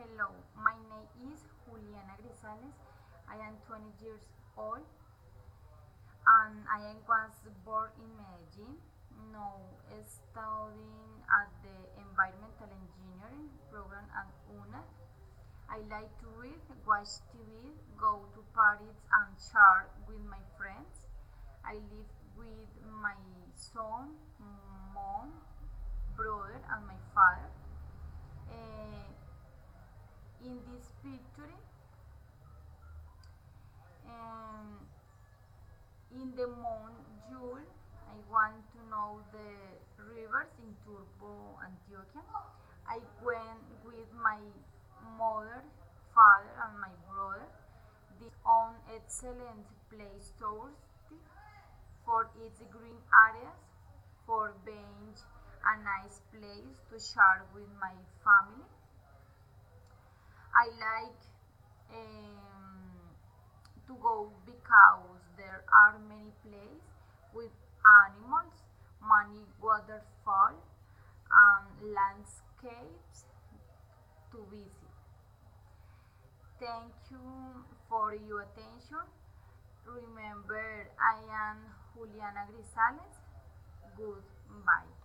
Hello, my name is Juliana Grisales. I am 20 years old and I was born in Medellin. Now studying at the Environmental Engineering program at UNA. I like to read, watch TV, go to parties and share with my friends. I live with my son, mom, brother and my father. Uh, in this picture, um, in the month June, I want to know the rivers in Turbo, Antioquia. I went with my mother, father, and my brother. This on excellent place touristic for its green areas, for being a nice place to share with my family. I like to go because there are many places with animals, many waterfalls, and landscapes to visit. Thank you for your attention. Remember, I am Juliana Grisales. Goodbye.